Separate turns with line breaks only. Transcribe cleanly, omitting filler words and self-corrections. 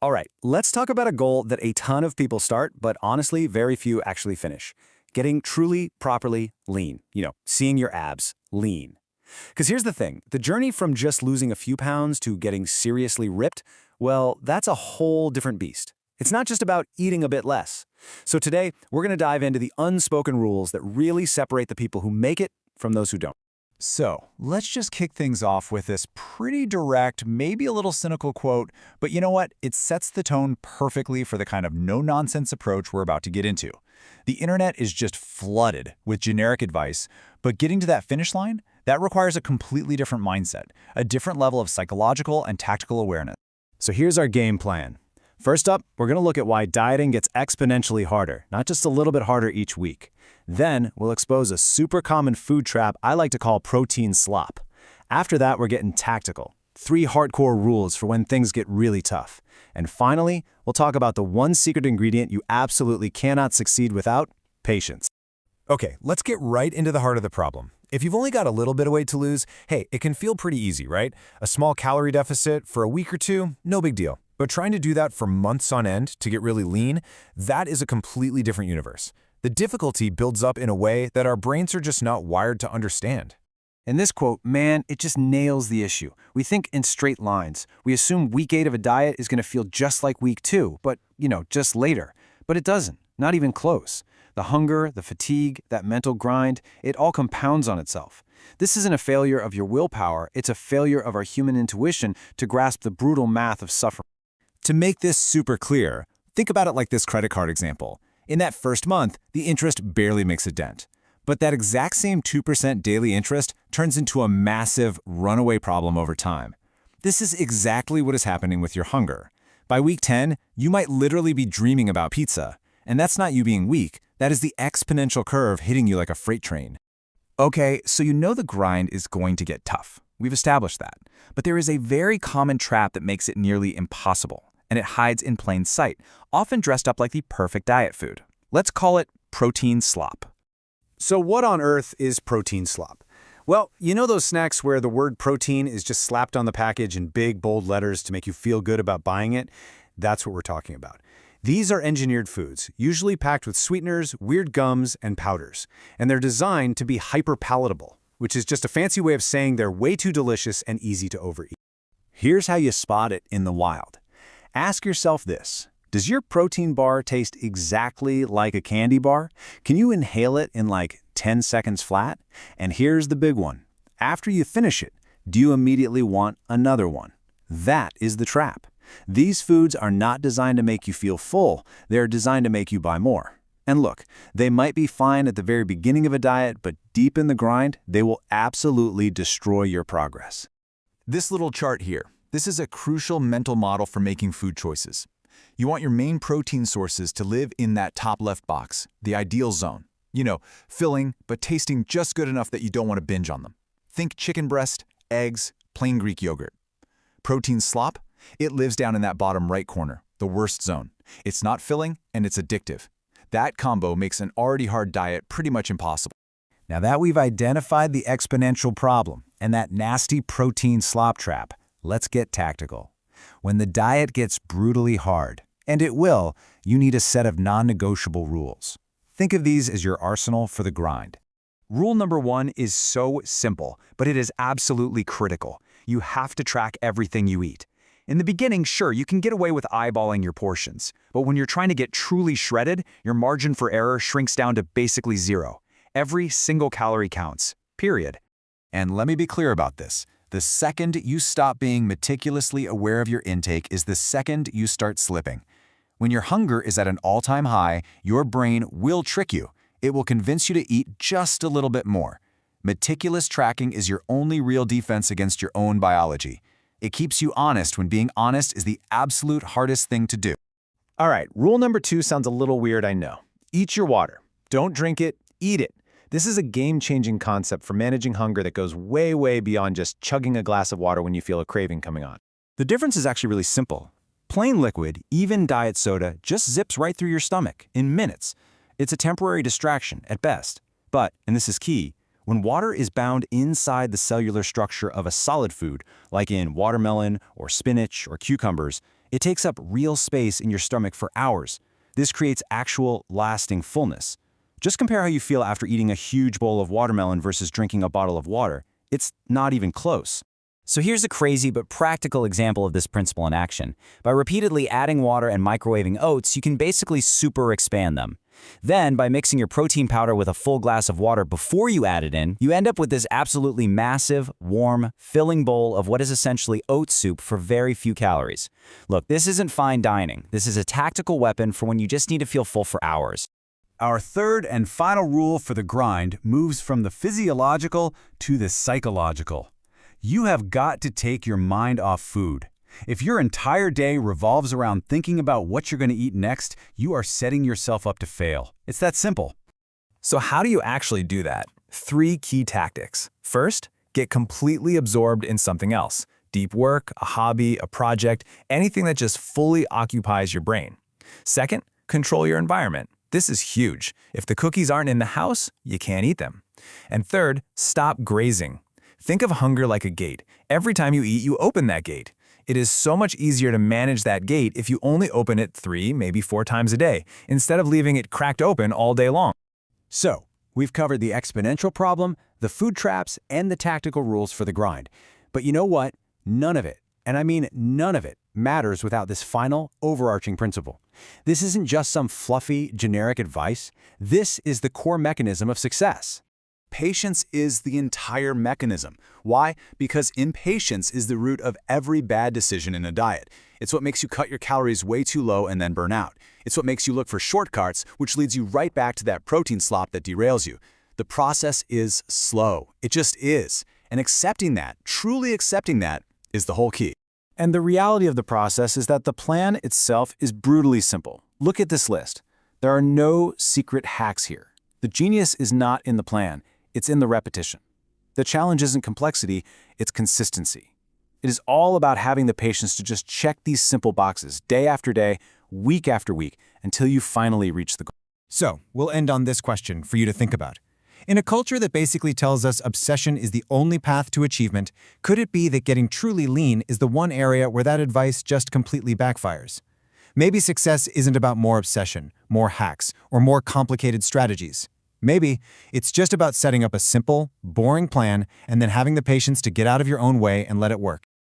All right, let's talk about a goal that a ton of people start, but honestly, very few actually finish. Getting truly, properly lean. Seeing your abs lean. Because here's the thing, the journey from just losing a few pounds to getting seriously ripped, well, that's a whole different beast. It's not just about eating a bit less. So today, we're going to dive into the unspoken rules that really separate the people who make it from those who don't.
So, let's just kick things off with this pretty direct, maybe a little cynical quote, but you know what? It sets the tone perfectly for the kind of no-nonsense approach we're about to get into. The internet is just flooded with generic advice, but getting to that finish line, that requires a completely different mindset, a different level of psychological and tactical awareness.
So here's our game plan. First up, we're going to look at why dieting gets exponentially harder, not just a little bit harder each week. Then, we'll expose a super common food trap I like to call protein slop. After that, we're getting tactical. 3 hardcore rules for when things get really tough. And finally, we'll talk about the one secret ingredient you absolutely cannot succeed without: patience.
Okay, let's get right into the heart of the problem. If you've only got a little bit of weight to lose, hey, it can feel pretty easy, right? A small calorie deficit for a week or two, no big deal. But trying to do that for months on end to get really lean, that is a completely different universe. The difficulty builds up in a way that our brains are just not wired to understand.
In this quote, man, it just nails the issue. We think in straight lines. We assume week 8 of a diet is going to feel just like week 2, but, just later. But it doesn't, not even close. The hunger, the fatigue, that mental grind, it all compounds on itself. This isn't a failure of your willpower, it's a failure of our human intuition to grasp the brutal math of suffering.
To make this super clear, think about it like this credit card example. In that first month, the interest barely makes a dent. But that exact same 2% daily interest turns into a massive runaway problem over time. This is exactly what is happening with your hunger. By week 10, you might literally be dreaming about pizza. And that's not you being weak, that is the exponential curve hitting you like a freight train. Okay, so you know the grind is going to get tough. We've established that. But there is a very common trap that makes it nearly impossible, and it hides in plain sight, often dressed up like the perfect diet food. Let's call it protein slop.
So what on earth is protein slop? Well, you know those snacks where the word protein is just slapped on the package in big, bold letters to make you feel good about buying it? That's what we're talking about. These are engineered foods, usually packed with sweeteners, weird gums, and powders. And they're designed to be hyper-palatable, which is just a fancy way of saying they're way too delicious and easy to overeat. Here's how you spot it in the wild. Ask yourself this: does your protein bar taste exactly like a candy bar? Can you inhale it in like 10 seconds flat? And here's the big one. After you finish it, do you immediately want another one? That is the trap. These foods are not designed to make you feel full. They're designed to make you buy more. And look, they might be fine at the very beginning of a diet, but deep in the grind, they will absolutely destroy your progress.
This little chart here, this is a crucial mental model for making food choices. You want your main protein sources to live in that top left box, the ideal zone. Filling, but tasting just good enough that you don't want to binge on them. Think chicken breast, eggs, plain Greek yogurt. Protein slop? It lives down in that bottom right corner, the worst zone. It's not filling, and it's addictive. That combo makes an already hard diet pretty much impossible.
Now that we've identified the exponential problem and that nasty protein slop trap, let's get tactical. When the diet gets brutally hard, and it will, you need a set of non-negotiable rules. Think of these as your arsenal for the grind.
Rule number 1 is so simple, but it is absolutely critical. You have to track everything you eat. In the beginning, sure, you can get away with eyeballing your portions, but when you're trying to get truly shredded, your margin for error shrinks down to basically 0. Every single calorie counts, period.
And let me be clear about this. The second you stop being meticulously aware of your intake is the second you start slipping. When your hunger is at an all-time high, your brain will trick you. It will convince you to eat just a little bit more. Meticulous tracking is your only real defense against your own biology. It keeps you honest when being honest is the absolute hardest thing to do.
All right, rule number 2 sounds a little weird, I know. Eat your water. Don't drink it, eat it. This is a game-changing concept for managing hunger that goes way, way beyond just chugging a glass of water when you feel a craving coming on. The difference is actually really simple. Plain liquid, even diet soda, just zips right through your stomach in minutes. It's a temporary distraction at best. But, and this is key, when water is bound inside the cellular structure of a solid food, like in watermelon or spinach or cucumbers,
It takes up real space in your stomach for hours. This creates actual, lasting fullness. Just compare how you feel after eating a huge bowl of watermelon versus drinking a bottle of water. It's not even close.
So here's a crazy but practical example of this principle in action. By repeatedly adding water and microwaving oats, you can basically super expand them. Then, by mixing your protein powder with a full glass of water before you add it in, you end up with this absolutely massive, warm, filling bowl of what is essentially oat soup for very few calories. Look, this isn't fine dining. This is a tactical weapon for when you just need to feel full for hours.
Our third and final rule for the grind moves from the physiological to the psychological. You have got to take your mind off food. If your entire day revolves around thinking about what you're going to eat next, you are setting yourself up to fail. It's that simple.
So how do you actually do that? 3 key tactics. First, get completely absorbed in something else. Deep work, a hobby, a project, anything that just fully occupies your brain. Second, control your environment. This is huge. If the cookies aren't in the house, you can't eat them. And third, stop grazing. Think of hunger like a gate. Every time you eat, you open that gate. It is so much easier to manage that gate if you only open it 3, maybe 4 times a day, instead of leaving it cracked open all day long.
So, we've covered the exponential problem, the food traps, and the tactical rules for the grind. But you know what? None of it, and I mean none of it, matters without this final, overarching principle. This isn't just some fluffy, generic advice. This is the core mechanism of success. Patience is the entire mechanism. Why? Because impatience is the root of every bad decision in a diet. It's what makes you cut your calories way too low and then burn out. It's what makes you look for shortcuts, which leads you right back to that protein slop that derails you. The process is slow. It just is. And accepting that, truly accepting that, is the whole key.
And the reality of the process is that the plan itself is brutally simple. Look at this list. There are no secret hacks here. The genius is not in the plan. It's in the repetition. The challenge isn't complexity, it's consistency. It is all about having the patience to just check these simple boxes day after day, week after week, until you finally reach the goal.
So, we'll end on this question for you to think about. In a culture that basically tells us obsession is the only path to achievement, could it be that getting truly lean is the one area where that advice just completely backfires? Maybe success isn't about more obsession, more hacks, or more complicated strategies. Maybe it's just about setting up a simple, boring plan and then having the patience to get out of your own way and let it work.